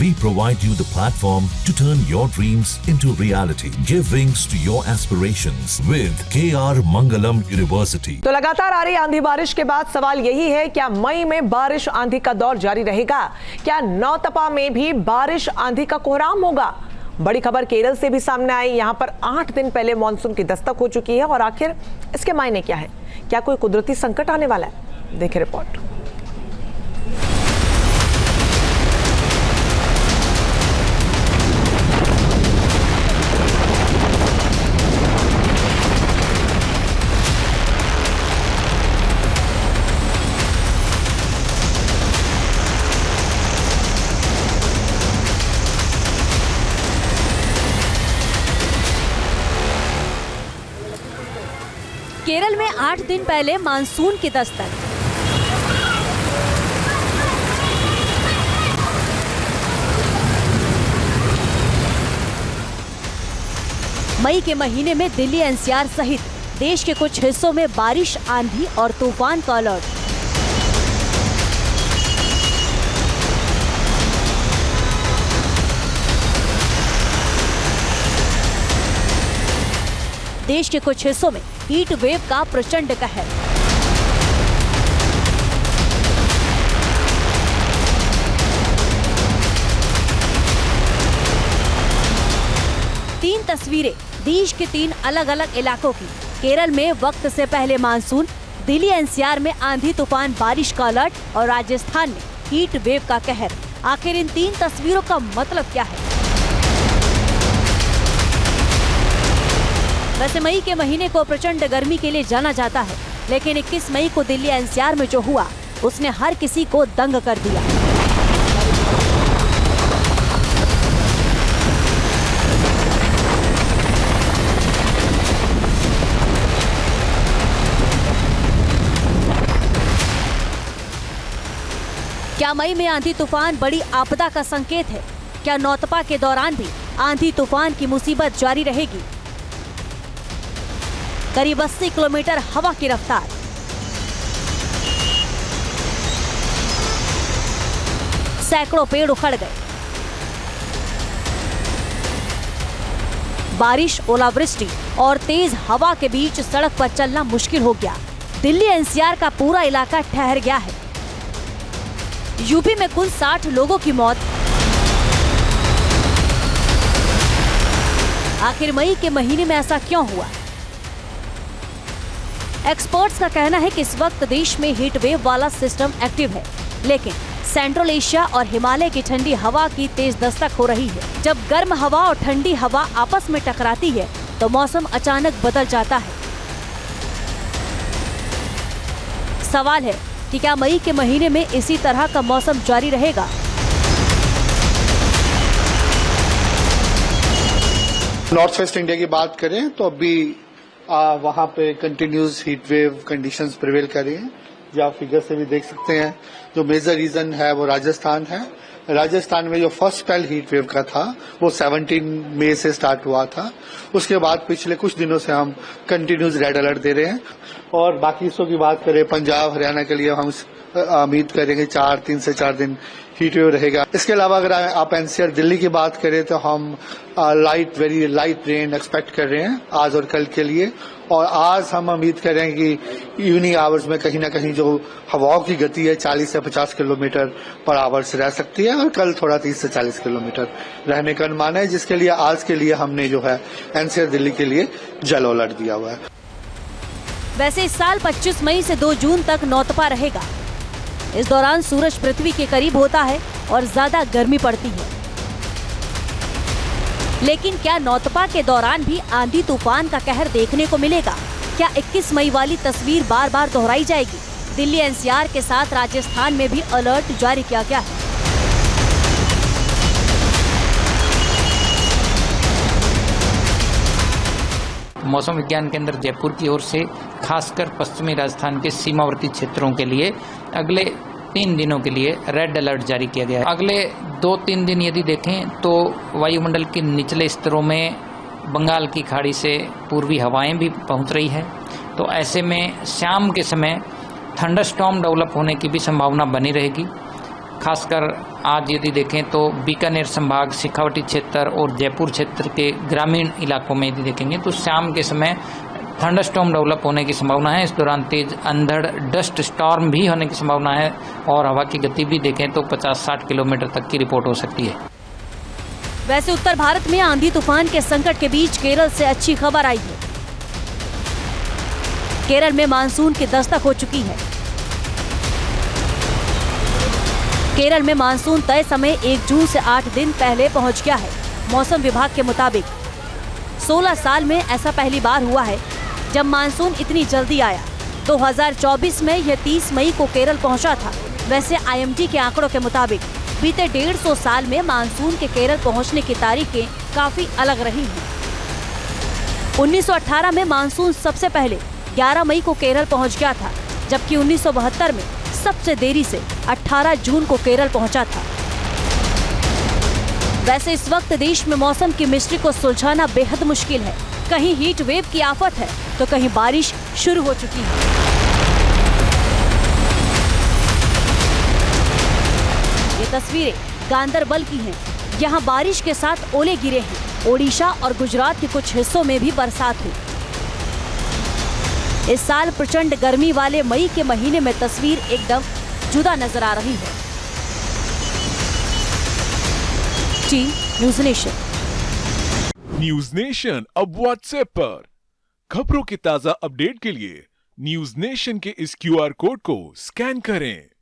We provide you the platform to turn your dreams into reality. Give wings to your aspirations with KR Mangalam University. तो लगातार आ रही आंधी बारिश के बाद सवाल यही है, क्या मई में बारिश आंधी का दौर जारी रहेगा? क्या नौतपा में भी बारिश आंधी का कोहराम होगा? बड़ी खबर केरल से भी सामने आई। यहां पर 8 दिन पहले मानसून की दस्तक हो चुकी है और आखिर इसके मायने क्या है? क्या कोई कुदरती संकट आने वाला है? देखिए रिपोर्ट। केरल में 8 दिन पहले मानसून की दस्तक। मई के महीने में दिल्ली एनसीआर सहित देश के कुछ हिस्सों में बारिश, आंधी और तूफान का अलर्ट। देश के कुछ हिस्सों में हीट वेव का प्रचंड कहर। तीन तस्वीरें देश के 3 अलग अलग इलाकों की। केरल में वक्त से पहले मानसून, दिल्ली एनसीआर में आंधी तूफान बारिश का अलर्ट और राजस्थान में हीट वेव का कहर। आखिर इन 3 तस्वीरों का मतलब क्या है? वैसे मई के महीने को प्रचंड गर्मी के लिए जाना जाता है, लेकिन 21 मई को दिल्ली एनसीआर में जो हुआ उसने हर किसी को दंग कर दिया। क्या मई में आंधी तूफान बड़ी आपदा का संकेत है? क्या नौतपा के दौरान भी आंधी तूफान की मुसीबत जारी रहेगी? करीब 80 किलोमीटर हवा की रफ्तार, सैकड़ों पेड़ उखड़ गए, बारिश, ओलावृष्टि और तेज हवा के बीच सड़क पर चलना मुश्किल हो गया। दिल्ली एनसीआर का पूरा इलाका ठहर गया है। यूपी में कुल 60 लोगों की मौत। आखिर मई के महीने में ऐसा क्यों हुआ? एक्सपर्ट्स का कहना है कि इस वक्त देश में हीट वेव वाला सिस्टम एक्टिव है, लेकिन सेंट्रल एशिया और हिमालय की ठंडी हवा की तेज दस्तक हो रही है। जब गर्म हवा और ठंडी हवा आपस में टकराती है तो मौसम अचानक बदल जाता है। सवाल है कि क्या मई के महीने में इसी तरह का मौसम जारी रहेगा? नॉर्थ वेस्ट इंडिया की बात करें तो अभी वहां पे continuous heat wave conditions prevail कर रही हैं, जो आप फिगर से भी देख सकते हैं। जो मेजर रीजन है वो राजस्थान है। राजस्थान में जो फर्स्ट स्पेल हीट वेव का था वो 17 मई से स्टार्ट हुआ था। उसके बाद पिछले कुछ दिनों से हम कंटिन्यूस रेड अलर्ट दे रहे हैं। और बाकी हिस्सों की बात करें, पंजाब हरियाणा के लिए हम उम्मीद करेंगे 3 से 4 दिन हीट वेव रहेगा। इसके अलावा अगर आप एनसीआर दिल्ली की बात करें तो हम वेरी लाइट रेन एक्सपेक्ट कर रहे हैं आज और कल के लिए। और आज हम उम्मीद कर रहे हैं कि इवनिंग आवर्स में कहीं ना कहीं जो हवाओं की गति है 40 से 50 किलोमीटर पर आवर्स रह सकती है और कल थोड़ा 30 से 40 किलोमीटर रहने का अनुमान है, जिसके लिए आज के लिए हमने जो है एनसीआर दिल्ली के लिए येलो अलर्ट दिया हुआ है। वैसे इस साल 25 मई से 2 जून तक नौतपा रहेगा। इस दौरान सूरज पृथ्वी के करीब होता है और ज्यादा गर्मी पड़ती है। लेकिन क्या नौतपा के दौरान भी आंधी तूफान का कहर देखने को मिलेगा? क्या 21 मई वाली तस्वीर बार बार दोहराई जाएगी? दिल्ली एनसीआर के साथ राजस्थान में भी अलर्ट जारी किया गया है। मौसम विज्ञान केंद्र जयपुर की ओर से खासकर पश्चिमी राजस्थान के सीमावर्ती क्षेत्रों के लिए अगले 3 दिनों के लिए रेड अलर्ट जारी किया गया है। अगले 2-3 दिन यदि देखें तो वायुमंडल के निचले स्तरों में बंगाल की खाड़ी से पूर्वी हवाएं भी पहुंच रही है, तो ऐसे में शाम के समय थंडरस्टॉर्म डेवलप होने की भी संभावना बनी रहेगी। खासकर आज यदि देखें तो बीकानेर संभाग, शेखावटी क्षेत्र और जयपुर क्षेत्र के ग्रामीण इलाकों में यदि देखेंगे तो शाम के समय थंडरस्टॉर्म डेवलप होने की संभावना है। इस दौरान तेज अंधड़, डस्ट स्टॉर्म भी होने की संभावना है और हवा की गति भी देखें तो 50-60 किलोमीटर तक की रिपोर्ट हो सकती है। वैसे उत्तर भारत में आंधी तूफान के संकट के बीच केरल से अच्छी खबर आई है। केरल में मानसून की दस्तक हो चुकी है। केरल में मानसून तय समय 1 जून से 8 दिन पहले पहुंच गया है। मौसम विभाग के मुताबिक 16 साल में ऐसा पहली बार हुआ है जब मानसून इतनी जल्दी आया। 2024 में यह 30 मई को केरल पहुंचा था। वैसे IMD के आंकड़ों के मुताबिक बीते 150 साल में मानसून के केरल पहुंचने की तारीखें काफी अलग रही हैं। 1918 में मानसून सबसे पहले 11 मई को केरल पहुंच गया था, जबकि 1972 में सबसे देरी से 18 जून को केरल पहुंचा था। वैसे इस वक्त देश में मौसम की मिस्ट्री को सुलझाना बेहद मुश्किल है। कहीं हीट वेव की आफत है तो कहीं बारिश शुरू हो चुकी है। ये तस्वीरें गांदरबल की हैं। यहाँ बारिश के साथ ओले गिरे हैं। ओडिशा और गुजरात के कुछ हिस्सों में भी बरसात हुई। इस साल प्रचंड गर्मी वाले मई के महीने में तस्वीर एकदम जुदा नजर आ रही है। Team news nation. News nation अब व्हाट्सएप पर खबरों के ताजा अपडेट के लिए न्यूज़ नेशन के इस QR कोड को स्कैन करें।